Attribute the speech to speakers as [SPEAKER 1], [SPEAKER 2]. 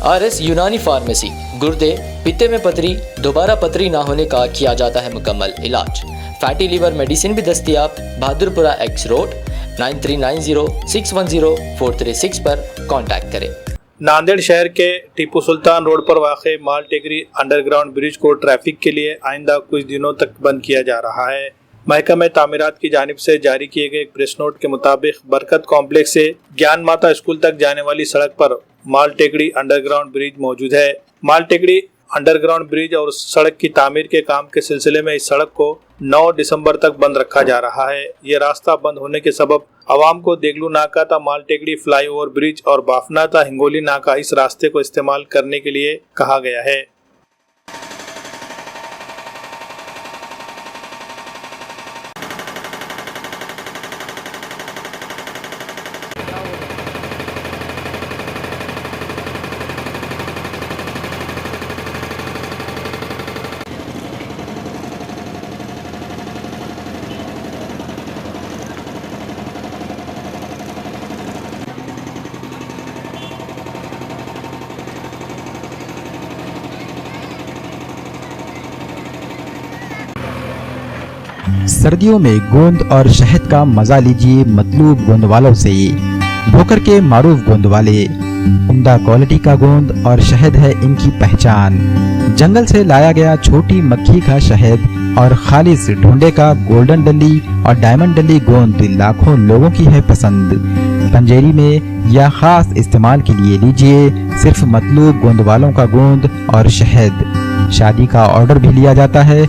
[SPEAKER 1] RS यूनानी pharmacy, गुर्दे, पित्ते में पथरी, दोबारा पथरी ना होने का किया जाता है मुकम्मल इलाज। फैटी लीवर मेडिसिन भी दस्तयाब। बहादुरपुरा X रोड 9390610436 पर कांटेक्ट करें।
[SPEAKER 2] नांदेड़ शहर के टीपू सुल्तान रोड पर वाक़ माल टेकरी अंडरग्राउंड ब्रिज को ट्रैफिक के लिए आइंदा कुछ दिनों तक बंद किया जा रहा है। महकमे तामीरात की जानिब से जारी किए गए एक प्रेस नोट के मुताबिक बरकत कॉम्प्लेक्स से ज्ञान माता स्कूल तक जाने वाली सड़क पर माल टेकरी अंडरग्राउंड ब्रिज मौजूद है। माल टेकरी अंडरग्राउंड ब्रिज और सड़क की तामीर के काम के सिलसिले में इस सड़क को 9 दिसंबर तक बंद रखा जा रहा है। ये रास्ता बंद होने के सबब आवाम को देगलू नाका ता माल टेकरी फ्लाईओवर ब्रिज और बाफना ता हिंगोली नाका इस रास्ते को इस्तेमाल करने के लिए कहा गया है।
[SPEAKER 3] सर्दियों में गोंद और शहद का मजा लीजिए मतलूब गोंद वालों से। भोकर के मारूफ गोंद वाले, उम्दा क्वालिटी का गोंद और शहद है इनकी पहचान। जंगल से लाया गया छोटी मक्खी का शहद और खालिस ढूंढे का गोल्डन डली और डायमंड डली गोंद लाखों लोगों की है पसंद। पंजेरी में या खास इस्तेमाल के लिए लीजिए सिर्फ मतलूब गोंद वालों का गोंद और शहद। शादी का ऑर्डर भी लिया जाता है